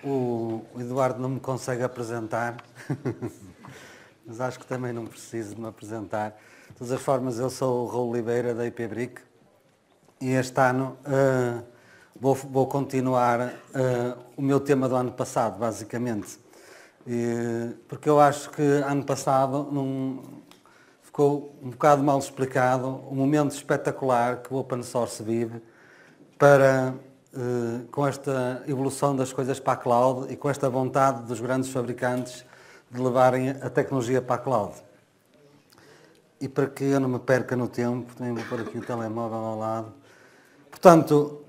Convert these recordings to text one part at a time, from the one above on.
O Eduardo não me consegue apresentar, mas acho que também não preciso de me apresentar. De todas as formas, eu sou o Raul Oliveira da IPBRIC e este ano vou continuar o meu tema do ano passado, basicamente. Porque eu acho que ano passado ficou um bocado mal explicado o momento espetacular que o Open Source vive com esta evolução das coisas para a cloud e com esta vontade dos grandes fabricantes de levarem a tecnologia para a cloud. E para que eu não me perca no tempo, também vou pôr aqui o telemóvel ao lado. Portanto,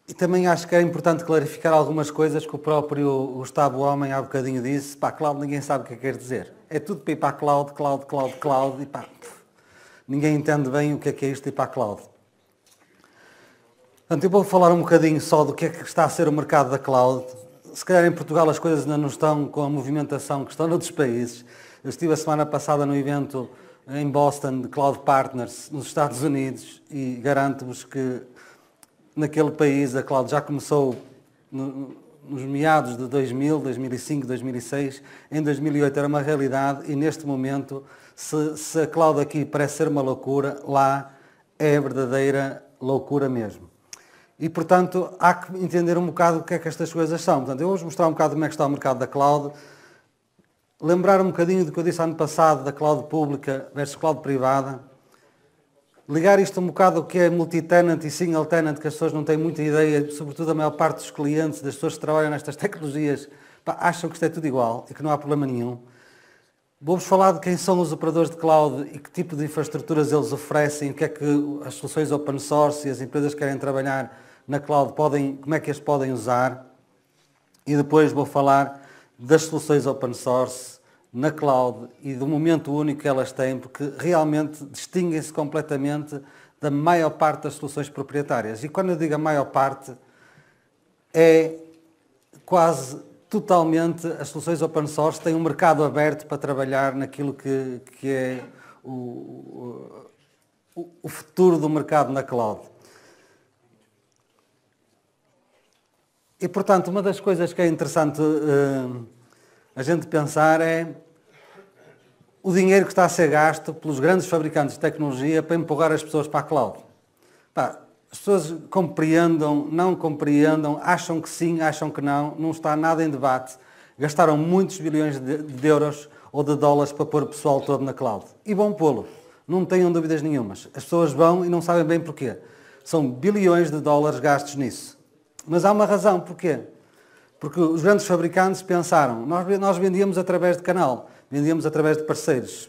e também acho que é importante clarificar algumas coisas que o próprio Gustavo Homem há bocadinho disse. Para a cloud ninguém sabe o que quer dizer. É tudo para ir para a cloud, e pá, ninguém entende bem o que é isto ir para a cloud. Portanto, eu vou falar um bocadinho só do que é que está a ser o mercado da cloud. Se calhar em Portugal as coisas ainda não estão com a movimentação que estão noutros países. Eu estive a semana passada no evento em Boston de Cloud Partners nos Estados Unidos e garanto-vos que naquele país a cloud já começou nos meados de 2000, 2005, 2006. Em 2008 era uma realidade e neste momento, se a cloud aqui parece ser uma loucura, lá é a verdadeira loucura mesmo. E, portanto, há que entender um bocado o que é que estas coisas são. Portanto, eu vou-vos mostrar um bocado como é que está o mercado da cloud, lembrar um bocadinho do que eu disse ano passado da cloud pública versus cloud privada, ligar isto um bocado ao que é multi-tenant e single-tenant, que as pessoas não têm muita ideia, sobretudo a maior parte dos clientes, das pessoas que trabalham nestas tecnologias, acham que isto é tudo igual e que não há problema nenhum. Vou-vos falar de quem são os operadores de cloud e que tipo de infraestruturas eles oferecem, o que é que as soluções open source e as empresas que querem trabalhar na cloud como é que as podem usar. E depois vou falar das soluções open source na cloud e do momento único que elas têm, porque realmente distinguem-se completamente da maior parte das soluções proprietárias. E quando eu digo a maior parte, é quase totalmente as soluções open source têm um mercado aberto para trabalhar naquilo que é o futuro do mercado na cloud. E, portanto, uma das coisas que é interessante a gente pensar é o dinheiro que está a ser gasto pelos grandes fabricantes de tecnologia para empurrar as pessoas para a cloud. As pessoas compreendam, não compreendam, acham que sim, acham que não está nada em debate. Gastaram muitos bilhões de euros ou de dólares para pôr o pessoal todo na cloud. E vão pô-lo, não tenham dúvidas nenhumas. As pessoas vão e não sabem bem porquê. São bilhões de dólares gastos nisso. Mas há uma razão, porquê? Porque os grandes fabricantes pensaram, nós vendíamos através de canal, vendíamos através de parceiros,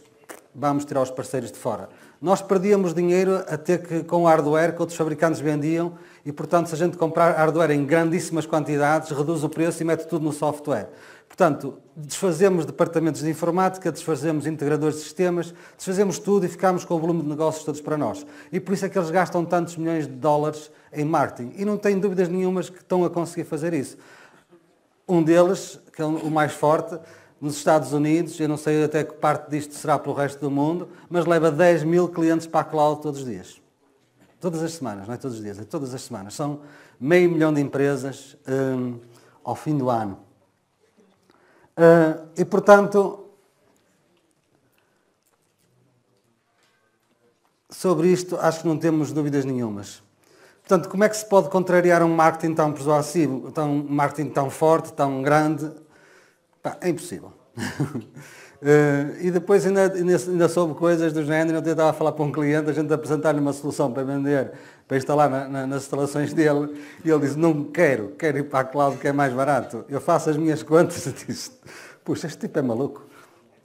vamos tirar os parceiros de fora. Nós perdíamos dinheiro a ter que, com o hardware que outros fabricantes vendiam e, portanto, se a gente comprar hardware em grandíssimas quantidades, reduz o preço e mete tudo no software. Portanto, desfazemos departamentos de informática, desfazemos integradores de sistemas, desfazemos tudo e ficamos com o volume de negócios todos para nós. E por isso é que eles gastam tantos milhões de dólares em marketing. E não tenho dúvidas nenhumas que estão a conseguir fazer isso. Um deles, que é o mais forte, nos Estados Unidos, eu não sei até que parte disto será pelo resto do mundo, mas leva 10 mil clientes para a cloud todos os dias. Todas as semanas, não é todos os dias, é todas as semanas. São 500 mil de empresas ao fim do ano. E, portanto, sobre isto acho que não temos dúvidas nenhumas. Portanto, como é que se pode contrariar um marketing tão persuasivo, um marketing tão forte, tão grande? É impossível. E depois ainda soube coisas do género. Eu tentava falar para um cliente, a gente apresentar-lhe uma solução para vender, para instalar nas instalações dele, e ele disse, não quero ir para a cloud que é mais barato. Eu faço as minhas contas e disse, puxa, este tipo é maluco.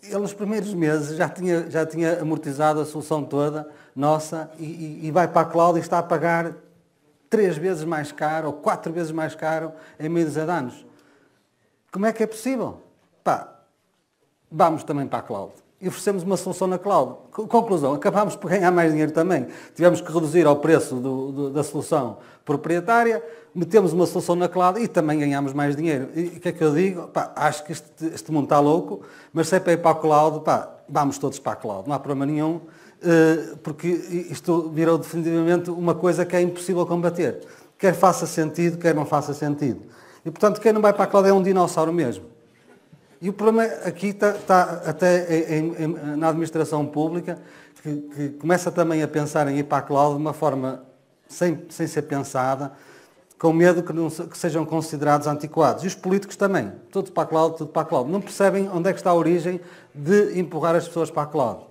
Ele nos primeiros meses já tinha amortizado a solução toda, nossa, e vai para a cloud e está a pagar 3 vezes mais caro ou 4 vezes mais caro em meio de anos. Como é que é possível? Vamos também para a cloud. E oferecemos uma solução na cloud. Conclusão, acabámos por ganhar mais dinheiro também. Tivemos que reduzir ao preço da solução proprietária, metemos uma solução na cloud e também ganhamos mais dinheiro. E o que é que eu digo? Acho que este mundo está louco, mas se é para ir para a cloud, vamos todos para a cloud. Não há problema nenhum, porque isto virou definitivamente uma coisa que é impossível combater. Quer faça sentido, quer não faça sentido. E, portanto, quem não vai para a cloud é um dinossauro mesmo. E o problema aqui está até na administração pública, que começa também a pensar em ir para a cloud de uma forma sem ser pensada, com medo que sejam considerados antiquados. E os políticos também. Tudo para a cloud, tudo para a cloud. Não percebem onde é que está a origem de empurrar as pessoas para a cloud.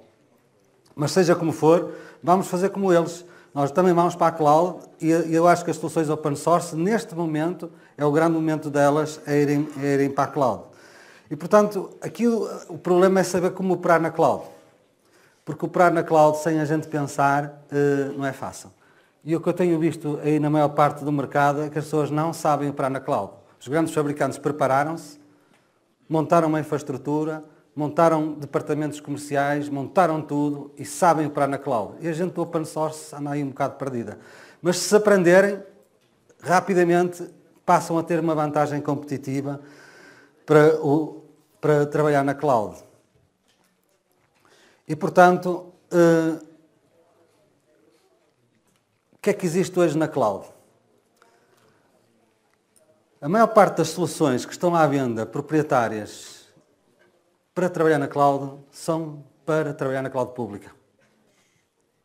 Mas seja como for, vamos fazer como eles. Nós também vamos para a cloud e eu acho que as soluções open source, neste momento, é o grande momento delas a irem para a cloud. E, portanto, aqui o problema é saber como operar na cloud. Porque operar na cloud sem a gente pensar não é fácil. E o que eu tenho visto aí na maior parte do mercado é que as pessoas não sabem operar na cloud. Os grandes fabricantes prepararam-se, montaram uma infraestrutura, montaram departamentos comerciais, montaram tudo e sabem operar na cloud. E a gente do open source anda aí um bocado perdida. Mas se aprenderem, rapidamente passam a ter uma vantagem competitiva para trabalhar na cloud. E, portanto, o que é que existe hoje na cloud? A maior parte das soluções que estão à venda, proprietárias, para trabalhar na cloud, são para trabalhar na cloud pública.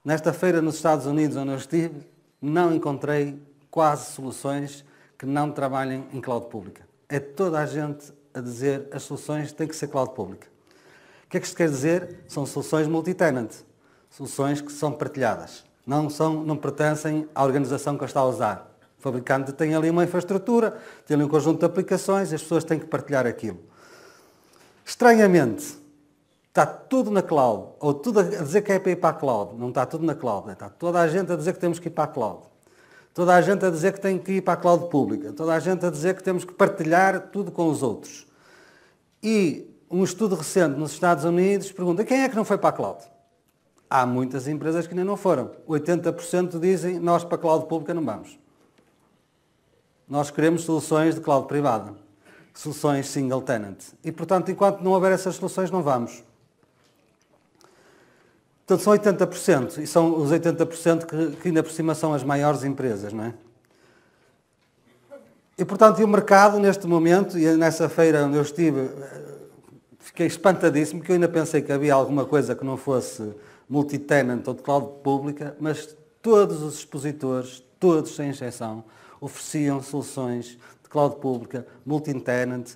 Nesta feira nos Estados Unidos, onde eu estive, não encontrei quase soluções que não trabalhem em cloud pública. É toda a gente a dizer as soluções têm que ser cloud pública. O que é que isto quer dizer? São soluções multi-tenant, soluções que são partilhadas. Não pertencem à organização que a está a usar. O fabricante tem ali uma infraestrutura, tem ali um conjunto de aplicações, as pessoas têm que partilhar aquilo. Estranhamente, está tudo na cloud, ou tudo a dizer que é para ir para a cloud. Não está tudo na cloud, está toda a gente a dizer que temos que ir para a cloud. Toda a gente a dizer que tem que ir para a cloud pública. Toda a gente a dizer que temos que partilhar tudo com os outros. E um estudo recente nos Estados Unidos pergunta quem é que não foi para a cloud? Há muitas empresas que ainda não foram. 80% dizem nós para a cloud pública não vamos. Nós queremos soluções de cloud privada. Soluções single tenant. E, portanto, enquanto não houver essas soluções, não vamos. Portanto, são 80%. E são os 80% que ainda por cima são as maiores empresas, não é? E, portanto, o mercado, neste momento, e nessa feira onde eu estive, fiquei espantadíssimo, porque eu ainda pensei que havia alguma coisa que não fosse multi-tenant ou de cloud pública, mas todos os expositores, todos sem exceção, ofereciam soluções de cloud pública, multi-tenant,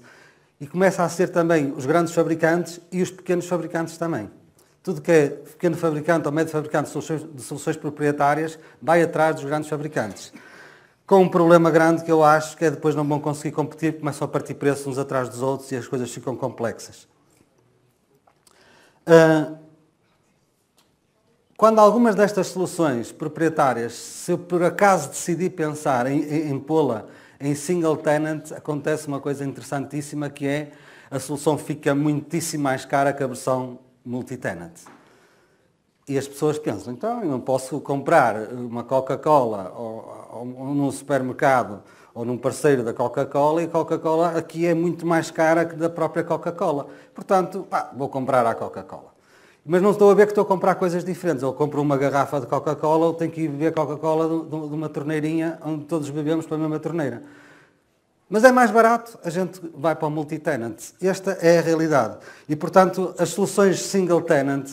e começa a ser também os grandes fabricantes e os pequenos fabricantes também. Tudo que é pequeno fabricante ou médio fabricante de soluções proprietárias vai atrás dos grandes fabricantes. Com um problema grande que eu acho que é depois não vão conseguir competir, começam a partir preços uns atrás dos outros e as coisas ficam complexas. Quando algumas destas soluções proprietárias, se eu por acaso decidir pensar em pô-la em single tenant, acontece uma coisa interessantíssima que é a solução fica muitíssimo mais cara que a versão multi-tenant. E as pessoas pensam, então eu não posso comprar uma Coca-Cola ou num supermercado ou num parceiro da Coca-Cola e a Coca-Cola aqui é muito mais cara que da própria Coca-Cola. Portanto, vou comprar a Coca-Cola. Mas não estou a ver que estou a comprar coisas diferentes. Ou compro uma garrafa de Coca-Cola ou tenho que ir beber Coca-Cola de uma torneirinha onde todos bebemos para a mesma torneira. Mas é mais barato, a gente vai para o multi-tenant. Esta é a realidade. E, portanto, as soluções single-tenant,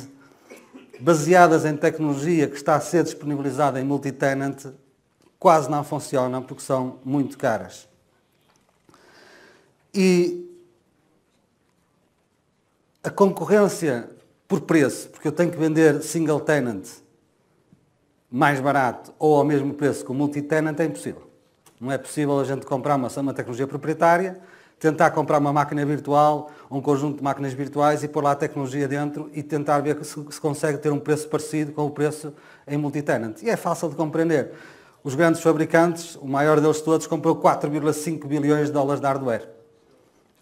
baseadas em tecnologia que está a ser disponibilizada em multi-tenant, quase não funcionam porque são muito caras. E a concorrência por preço, porque eu tenho que vender single tenant mais barato ou ao mesmo preço que o multi-tenant, é impossível. Não é possível a gente comprar uma tecnologia proprietária, tentar comprar uma máquina virtual, um conjunto de máquinas virtuais e pôr lá a tecnologia dentro e tentar ver se consegue ter um preço parecido com o preço em multi-tenant. E é fácil de compreender. Os grandes fabricantes, o maior deles todos, comprou 4,5 bilhões de dólares de hardware.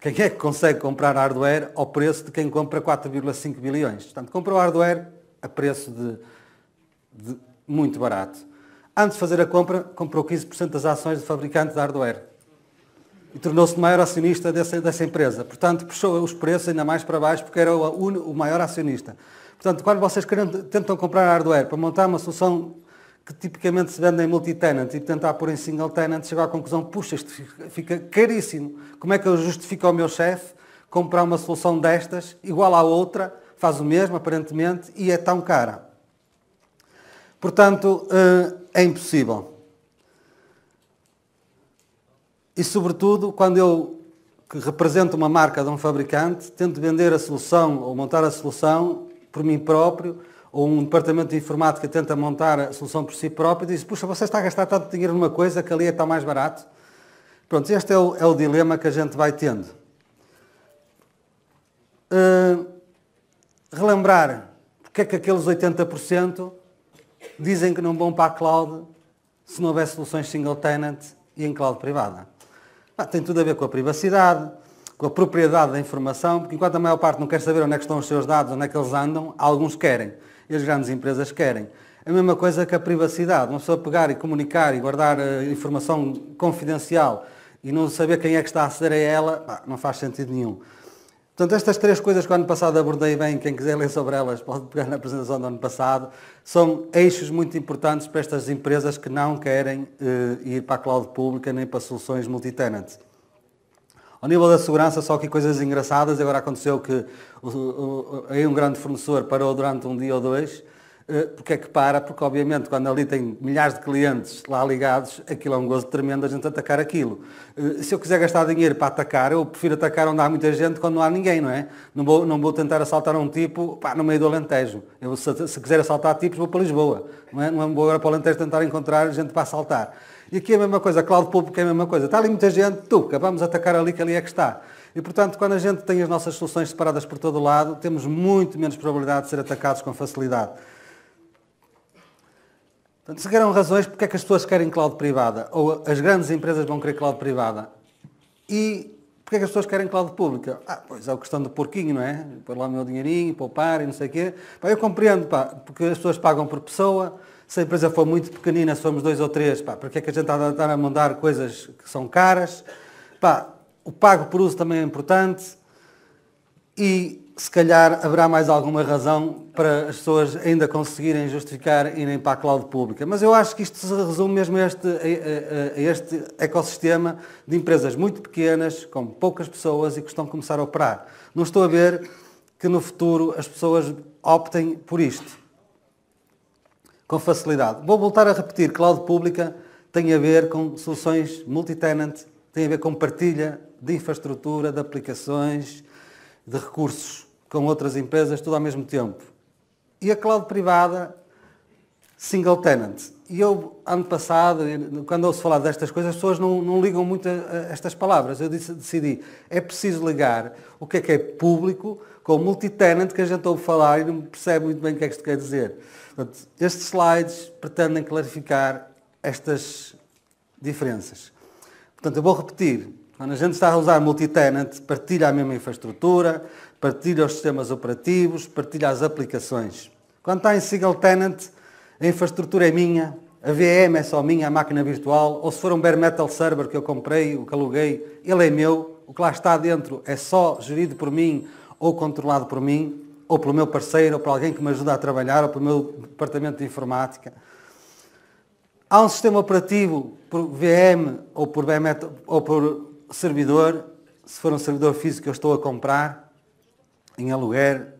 Quem é que consegue comprar hardware ao preço de quem compra 4,5 bilhões? Portanto, comprou hardware a preço de muito barato. Antes de fazer a compra, comprou 15% das ações do fabricante de hardware. E tornou-se o maior acionista dessa empresa. Portanto, puxou os preços ainda mais para baixo porque era o maior acionista. Portanto, quando vocês tentam comprar hardware para montar uma solução que tipicamente se vendem multi-tenant e tentar pôr em single tenant, chegou à conclusão, puxa, isto fica caríssimo. Como é que eu justifico ao meu chefe comprar uma solução destas, igual à outra, faz o mesmo, aparentemente, e é tão cara? Portanto, é impossível. E, sobretudo, quando eu que represento uma marca de um fabricante, tento vender a solução ou montar a solução por mim próprio, ou um departamento de informática tenta montar a solução por si próprio e diz, puxa, você está a gastar tanto dinheiro numa coisa que ali é tão mais barato. Pronto, este é o dilema que a gente vai tendo. Relembrar porque é que aqueles 80% dizem que não vão para a cloud se não houver soluções single tenant e em cloud privada. Tem tudo a ver com a privacidade, com a propriedade da informação, porque enquanto a maior parte não quer saber onde é que estão os seus dados, onde é que eles andam, alguns querem. E as grandes empresas querem. A mesma coisa que a privacidade. Uma pessoa pegar e comunicar e guardar informação confidencial e não saber quem é que está a aceder a ela, não faz sentido nenhum. Portanto, estas três coisas que o ano passado abordei bem, quem quiser ler sobre elas pode pegar na apresentação do ano passado, são eixos muito importantes para estas empresas que não querem ir para a cloud pública nem para soluções multi-tenant. Ao nível da segurança, só aqui coisas engraçadas. Agora aconteceu que aí um grande fornecedor parou durante um dia ou dois. Porque é que para? Porque obviamente quando ali tem milhares de clientes lá ligados, aquilo é um gozo tremendo a gente atacar aquilo. Se eu quiser gastar dinheiro para atacar, eu prefiro atacar onde há muita gente quando não há ninguém, não é? Não vou tentar assaltar um tipo no meio do Alentejo. Eu, se quiser assaltar tipos, vou para Lisboa. Não vou agora para o Alentejo tentar encontrar gente para assaltar. E aqui é a mesma coisa, a cloud pública é a mesma coisa. Está ali muita gente, vamos atacar ali, que ali é que está. E, portanto, quando a gente tem as nossas soluções separadas por todo o lado, temos muito menos probabilidade de ser atacados com facilidade. Portanto, se querem razões porque é que as pessoas querem cloud privada, ou as grandes empresas vão querer cloud privada. E porque é que as pessoas querem cloud pública? Pois é a questão do porquinho, não é? Pôr lá o meu dinheirinho, poupar e não sei o quê. Eu compreendo, porque as pessoas pagam por pessoa. Se a empresa for muito pequenina, se formos 2 ou 3, porque é que a gente está a mandar coisas que são caras? O pago por uso também é importante e se calhar haverá mais alguma razão para as pessoas ainda conseguirem justificar irem para a cloud pública. Mas eu acho que isto se resume mesmo a este ecossistema de empresas muito pequenas, com poucas pessoas e que estão a começar a operar. Não estou a ver que no futuro as pessoas optem por isto com facilidade. Vou voltar a repetir, cloud pública tem a ver com soluções multi-tenant, tem a ver com partilha de infraestrutura, de aplicações, de recursos com outras empresas, tudo ao mesmo tempo. E a cloud privada, single tenant. E eu, ano passado, quando ouço falar destas coisas, as pessoas não ligam muito a estas palavras. Eu decidi, é preciso ligar o que é público com multi-tenant, que a gente ouve falar e não percebe muito bem o que é que isto quer dizer. Portanto, estes slides pretendem clarificar estas diferenças. Portanto, eu vou repetir. Quando a gente está a usar multi-tenant, partilha a mesma infraestrutura, partilha os sistemas operativos, partilha as aplicações. Quando está em single tenant, a infraestrutura é minha, a VM é só minha, a máquina virtual, ou se for um bare metal server que eu comprei, o que aluguei, ele é meu, o que lá está dentro é só gerido por mim ou controlado por mim, ou pelo meu parceiro, ou por alguém que me ajuda a trabalhar, ou pelo meu departamento de informática. Há um sistema operativo por VM ou por BMET, ou por servidor, se for um servidor físico que eu estou a comprar, em aluguer,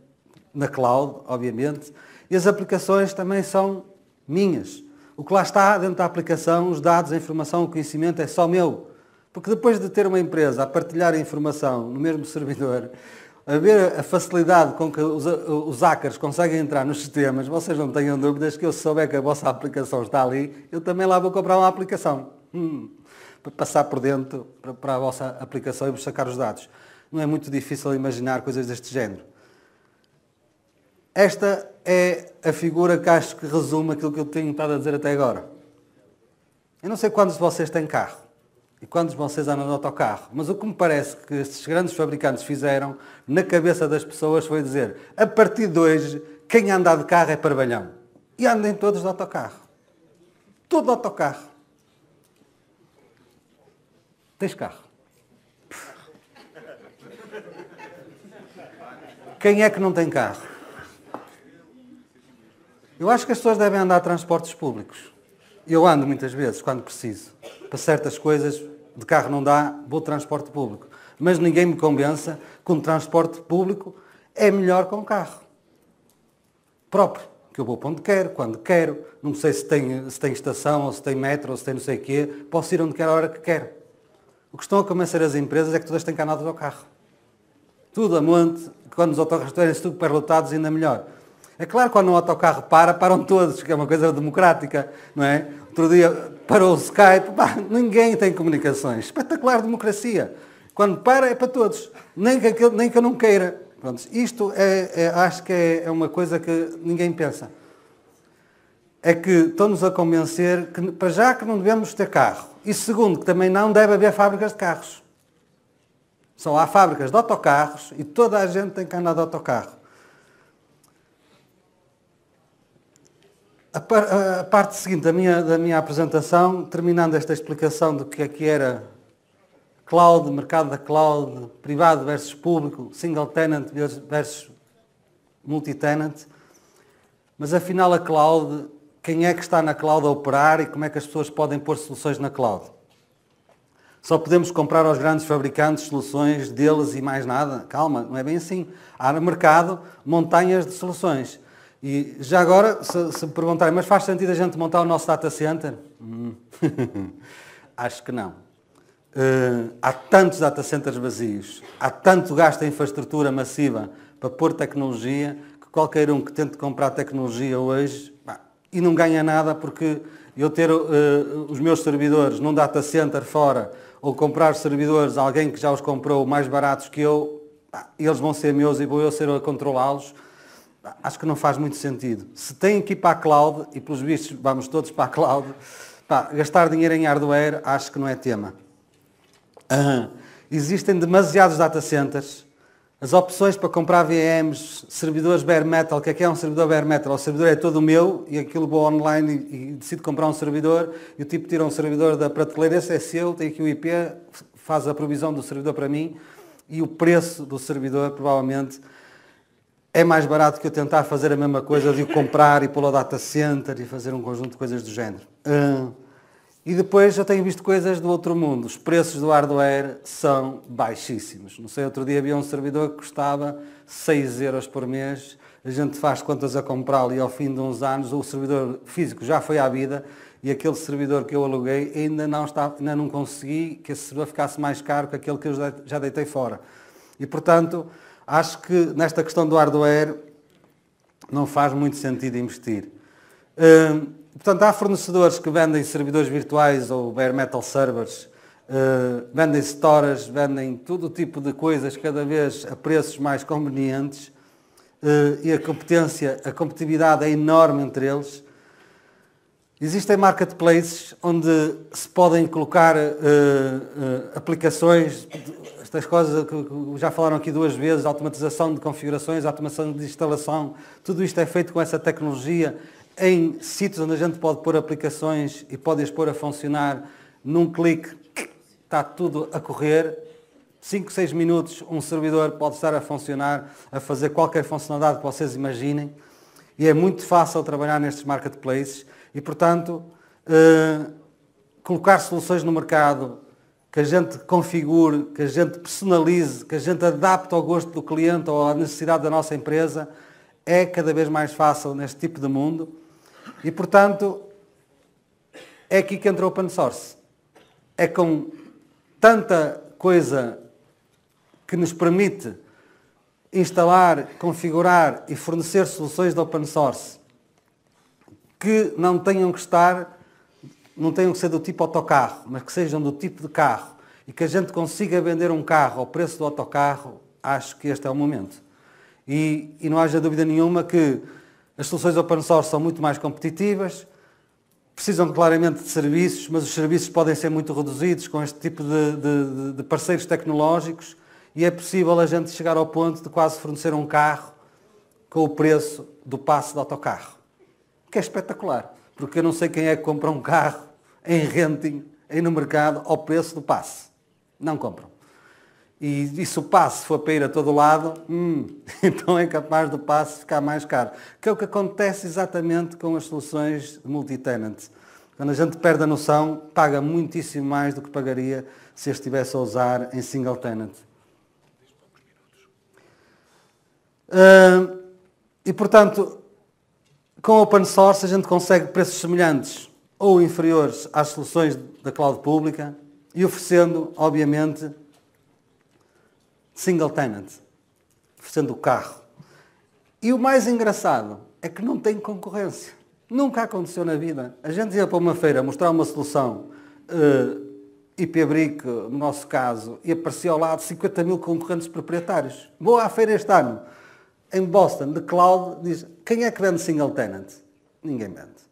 na cloud, obviamente, e as aplicações também são minhas. O que lá está dentro da aplicação, os dados, a informação, o conhecimento é só meu. Porque depois de ter uma empresa a partilhar a informação no mesmo servidor, a ver a facilidade com que os hackers conseguem entrar nos sistemas, vocês não tenham dúvidas que eu, se souber que a vossa aplicação está ali, eu também lá vou comprar uma aplicação. Para passar por dentro para a vossa aplicação e vos sacar os dados. Não é muito difícil imaginar coisas deste género. Esta é a figura que acho que resume aquilo que eu tenho estado a dizer até agora. Eu não sei quantos de vocês têm carro e quantos de vocês andam de autocarro, mas o que me parece que estes grandes fabricantes fizeram na cabeça das pessoas foi dizer, a partir de hoje, quem anda de carro é parvalhão. E andem todos de autocarro. Tudo de autocarro. Tens carro? Quem é que não tem carro? Eu acho que as pessoas devem andar a transportes públicos. Eu ando muitas vezes, quando preciso. Para certas coisas, de carro não dá, vou de transporte público. Mas ninguém me convença que um transporte público é melhor que um carro próprio. Que eu vou para onde quero, quando quero. Não sei se tem estação, ou se tem metro, ou se tem não sei o quê. Posso ir onde quero, a hora que quero. O que estão a convencer as empresas é que todas têm que andar de autocarro. Tudo a monte, quando os autocarros estiverem super lotados, ainda melhor. É claro que quando um autocarro param todos, que é uma coisa democrática, não é? Outro dia parou o Skype, ninguém tem comunicações. Espetacular democracia. Quando para é para todos, nem que eu não queira. Pronto, isto acho que é uma coisa que ninguém pensa. É que estão-nos a convencer que, para já, que não devemos ter carro. E segundo, que também não deve haver fábricas de carros. Só há fábricas de autocarros e toda a gente tem que andar de autocarro. A parte seguinte da minha apresentação, terminando esta explicação do que é que era cloud, mercado da cloud, privado versus público, single tenant versus multi-tenant, mas afinal a cloud, quem é que está na cloud a operar e como é que as pessoas podem pôr soluções na cloud? Só podemos comprar aos grandes fabricantes soluções deles e mais nada? Calma, não é bem assim. Há no mercado montanhas de soluções. E já agora, se me perguntarem, mas faz sentido a gente montar o nosso data center? Acho que não. Há tantos data centers vazios, há tanto gasto em infraestrutura massiva para pôr tecnologia, que qualquer um que tente comprar tecnologia hoje, e não ganha nada porque eu ter os meus servidores num data center fora, ou comprar servidores a alguém que já os comprou mais baratos que eu, eles vão ser meus e vou eu ser a controlá-los, acho que não faz muito sentido. Se têm que ir para a cloud, e pelos vistos vamos todos para a cloud, gastar dinheiro em hardware acho que não é tema. Existem demasiados data centers, as opções para comprar VMs, servidores bare metal, que é um servidor bare metal? O servidor é todo meu e aquilo vou online e decido comprar um servidor e o tipo tira um servidor da prateleira, esse é seu, tem aqui o IP, faz a provisão do servidor para mim e o preço do servidor provavelmente é mais barato que eu tentar fazer a mesma coisa de o comprar e pô-lo ao data center e fazer um conjunto de coisas do género. E depois eu tenho visto coisas do outro mundo. Os preços do hardware são baixíssimos. Não sei, outro dia havia um servidor que custava 6 euros por mês. A gente faz contas a comprá-lo e ao fim de uns anos o servidor físico já foi à vida e aquele servidor que eu aluguei ainda não consegui que esse servidor ficasse mais caro que aquele que eu já deitei fora. E portanto, acho que nesta questão do hardware não faz muito sentido investir. Portanto, há fornecedores que vendem servidores virtuais ou bare metal servers, vendem storage, vendem todo tipo de coisas cada vez a preços mais convenientes e a competitividade é enorme entre eles. Existem marketplaces onde se podem colocar aplicações, estas coisas que já falaram aqui 2 vezes, automatização de configurações, automação de instalação, tudo isto é feito com essa tecnologia em sítios onde a gente pode pôr aplicações e pode as pôr a funcionar num clique, está tudo a correr. 5, 6 minutos um servidor pode estar a funcionar, a fazer qualquer funcionalidade que vocês imaginem e é muito fácil trabalhar nestes marketplaces e, portanto, colocar soluções no mercado que a gente configure, que a gente personalize, que a gente adapte ao gosto do cliente ou à necessidade da nossa empresa é cada vez mais fácil neste tipo de mundo. E, portanto, é aqui que entra o open source. É com tanta coisa que nos permite instalar, configurar e fornecer soluções de open source que não tenham que ser do tipo autocarro, mas que sejam do tipo de carro e que a gente consiga vender um carro ao preço do autocarro, acho que este é o momento. E não haja dúvida nenhuma que as soluções open source são muito mais competitivas, precisam claramente de serviços, mas os serviços podem ser muito reduzidos com este tipo de parceiros tecnológicos e é possível a gente chegar ao ponto de quase fornecer um carro com o preço do passe de autocarro. Que é espetacular, porque eu não sei quem é que compra um carro em renting, aí no mercado, ao preço do passe. Não compram. E se o passe for para ir a todo lado, então é capaz do passe ficar mais caro. Que é o que acontece exatamente com as soluções de multi-tenant. Quando a gente perde a noção, paga muitíssimo mais do que pagaria se estivesse a usar em single tenant. E, portanto, com open source a gente consegue preços semelhantes ou inferiores às soluções da cloud pública e oferecendo, obviamente, single tenant, oferecendo o carro. E o mais engraçado é que não tem concorrência. Nunca aconteceu na vida. A gente ia para uma feira mostrar uma solução IP-Brick, no nosso caso, e aparecia ao lado 50 mil concorrentes proprietários. Vou à feira este ano. Em Boston, de cloud, diz, quem é que vende single tenant? Ninguém vende.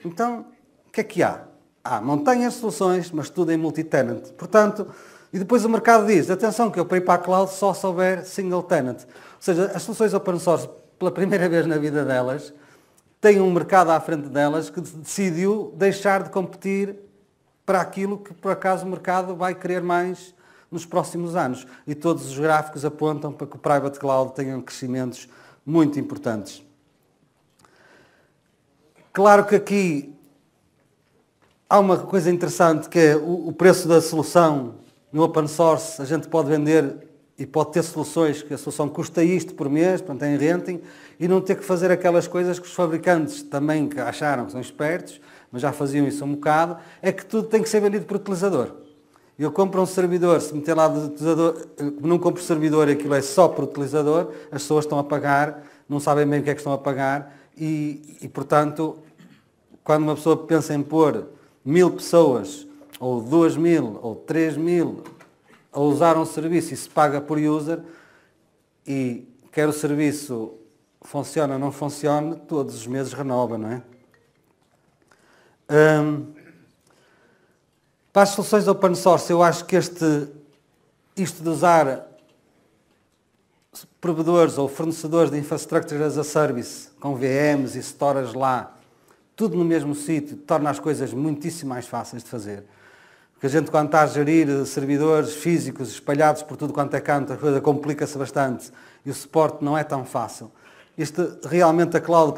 Então, o que é que há? Há montanhas de soluções, mas tudo em multi-tenant. Portanto, e depois o mercado diz, atenção que eu para ir para a cloud só se houver single tenant. Ou seja, as soluções open source, pela primeira vez na vida delas, têm um mercado à frente delas que decidiu deixar de competir para aquilo que, por acaso, o mercado vai querer mais nos próximos anos. E todos os gráficos apontam para que o private cloud tenha crescimentos muito importantes. Claro que aqui há uma coisa interessante que é o preço da solução no open source. A gente pode vender e pode ter soluções que a solução custa isto por mês, portanto tem renting, e não ter que fazer aquelas coisas que os fabricantes também que acharam que são espertos, mas já faziam isso um bocado, é que tudo tem que ser vendido por utilizador. Eu compro um servidor, se meter lá de utilizador, não compro servidor e aquilo é só por utilizador, as pessoas estão a pagar, não sabem bem o que é que estão a pagar e portanto, quando uma pessoa pensa em pôr 1000 pessoas, ou 2000, ou 3000 a usar um serviço e se paga por user, e quer o serviço funcione ou não funcione, todos os meses renova, não é? Para as soluções open source, eu acho que isto de usar provedores ou fornecedores de infrastructure as a service, com VMs e storage lá, tudo no mesmo sítio, torna as coisas muitíssimo mais fáceis de fazer. Porque a gente, quando está a gerir servidores físicos espalhados por tudo quanto é canto, a coisa complica-se bastante e o suporte não é tão fácil. Realmente a cloud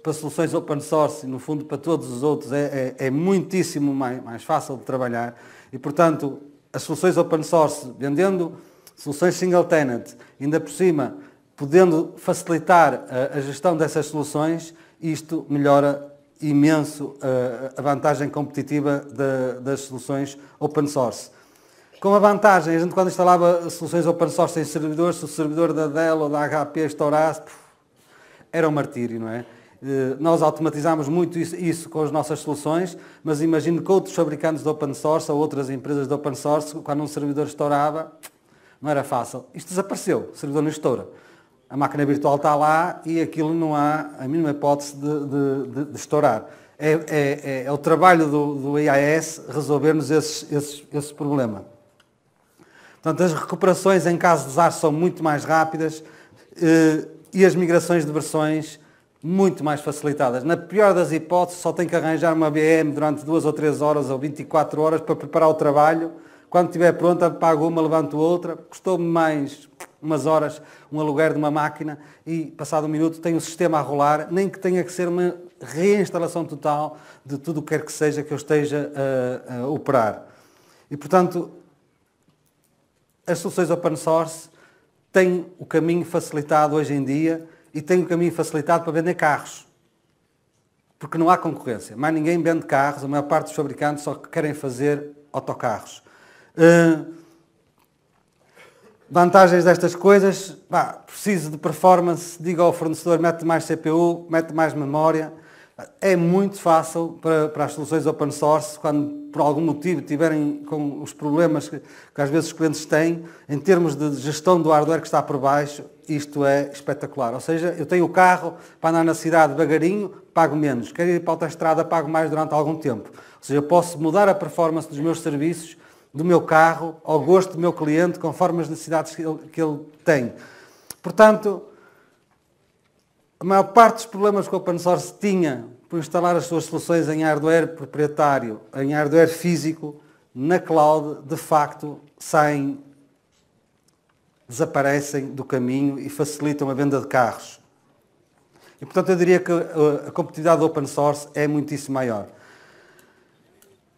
para soluções open source, no fundo para todos os outros, é muitíssimo mais fácil de trabalhar e, portanto, as soluções open source, vendendo soluções single tenant, ainda por cima, podendo facilitar a gestão dessas soluções, isto melhora imenso a vantagem competitiva das soluções open source. Com a vantagem, a gente quando instalava soluções open source em servidores, se o servidor da Dell ou da HP estourasse, era um martírio, não é? Nós automatizámos muito isso com as nossas soluções, mas imagino que outros fabricantes de open source ou outras empresas de open source, quando um servidor estourava, não era fácil. Isto desapareceu, o servidor não estoura. A máquina virtual está lá e aquilo não há a mínima hipótese de estourar. É o trabalho do IIS resolver-nos esse problema. Portanto, as recuperações em caso de desastre são muito mais rápidas e as migrações de versões muito mais facilitadas. Na pior das hipóteses, só tem que arranjar uma VM durante 2 ou 3 horas ou 24 horas para preparar o trabalho. Quando estiver pronta, pago uma, levanto outra. Custou-me mais umas horas um aluguer de uma máquina e, passado um minuto, tenho o sistema a rolar, nem que tenha que ser uma reinstalação total de tudo o que quer que seja que eu esteja a operar. E, portanto, as soluções open source têm o caminho facilitado hoje em dia e têm o caminho facilitado para vender carros. Porque não há concorrência. Mais ninguém vende carros, a maior parte dos fabricantes só querem fazer autocarros. Vantagens destas coisas, preciso de performance, diga ao fornecedor, mete mais CPU, mete mais memória. É muito fácil para as soluções open source, quando por algum motivo tiverem com os problemas que às vezes os clientes têm, em termos de gestão do hardware que está por baixo, isto é espetacular. Ou seja, eu tenho o carro para andar na cidade devagarinho, pago menos. Quero ir para a autoestrada, pago mais durante algum tempo. Ou seja, eu posso mudar a performance dos meus serviços, do meu carro, ao gosto do meu cliente, conforme as necessidades que ele tem. Portanto, a maior parte dos problemas que o open source tinha por instalar as suas soluções em hardware proprietário, em hardware físico, na cloud, de facto, desaparecem do caminho e facilitam a venda de carros. E, portanto, eu diria que a competitividade do open source é muitíssimo maior.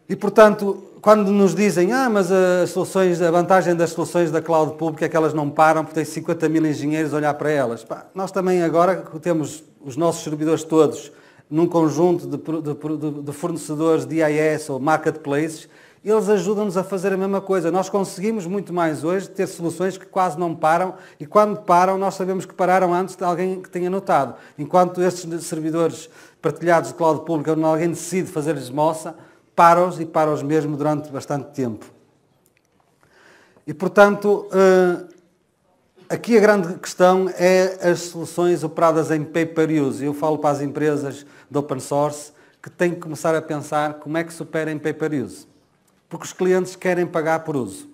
E, portanto, quando nos dizem, mas as soluções, a vantagem das soluções da cloud pública é que elas não param, porque tem 50 mil engenheiros a olhar para elas. Nós também agora temos os nossos servidores todos num conjunto de fornecedores de IaaS ou marketplaces, eles ajudam-nos a fazer a mesma coisa. Nós conseguimos muito mais hoje ter soluções que quase não param e quando param nós sabemos que pararam antes de alguém que tenha notado. Enquanto estes servidores partilhados de cloud pública, onde alguém decide fazer-lhes moça, para-os e para-os mesmo durante bastante tempo. E, portanto, aqui a grande questão é as soluções operadas em pay-per-use. Eu falo para as empresas de open source que têm que começar a pensar como é que se opera em pay-per-use. Porque os clientes querem pagar por uso.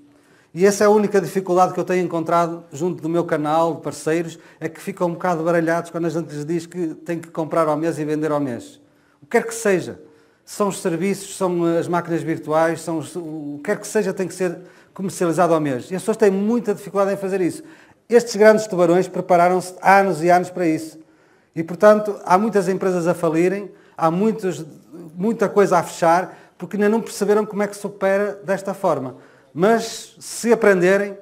E essa é a única dificuldade que eu tenho encontrado junto do meu canal de parceiros, é que ficam um bocado baralhados quando a gente lhes diz que tem que comprar ao mês e vender ao mês. O que quer que seja. São os serviços, são as máquinas virtuais, o que quer que seja tem que ser comercializado ao mês. E as pessoas têm muita dificuldade em fazer isso. Estes grandes tubarões prepararam-se há anos e anos para isso. E, portanto, há muitas empresas a falirem, há muita coisa a fechar, porque ainda não perceberam como é que se opera desta forma. Mas, se aprenderem,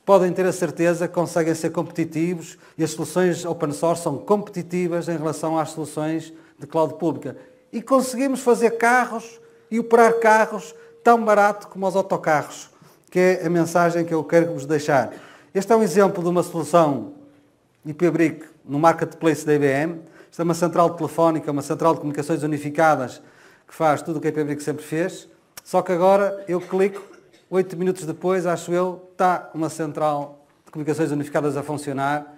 podem ter a certeza que conseguem ser competitivos e as soluções open source são competitivas em relação às soluções de cloud pública. E conseguimos fazer carros e operar carros tão barato como os autocarros, que é a mensagem que eu quero vos deixar. Este é um exemplo de uma solução IP-Brick no marketplace da IBM. Isto é uma central telefónica, uma central de comunicações unificadas, que faz tudo o que a IP-Brick sempre fez. Só que agora eu clico, 8 minutos depois, acho eu, está uma central de comunicações unificadas a funcionar,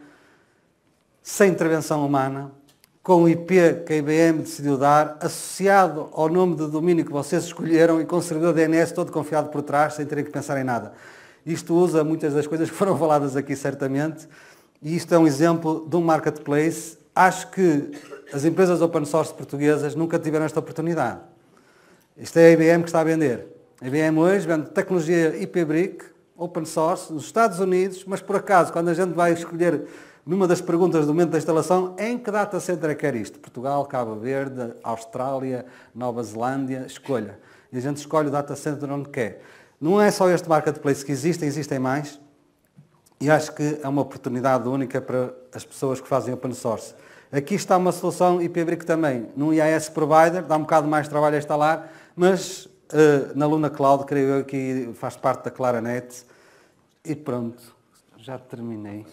sem intervenção humana, com o IP que a IBM decidiu dar, associado ao nome de domínio que vocês escolheram e com o servidor DNS todo confiado por trás, sem terem que pensar em nada. Isto usa muitas das coisas que foram faladas aqui, certamente, e isto é um exemplo de um marketplace. Acho que as empresas open source portuguesas nunca tiveram esta oportunidade. Isto é a IBM que está a vender. A IBM hoje vende tecnologia IP-Brick, open source, nos Estados Unidos, mas por acaso, quando a gente vai escolher numa das perguntas do momento da instalação, em que data center é que quer isto? Portugal, Cabo Verde, Austrália, Nova Zelândia, escolha. E a gente escolhe o data center onde quer. Não é só este marketplace que existe, existem mais. E acho que é uma oportunidade única para as pessoas que fazem open source. Aqui está uma solução IP-Brick também, num IaaS provider, dá um bocado mais trabalho a instalar, mas na Luna Cloud, creio eu, que faz parte da Claranet. E pronto, já terminei.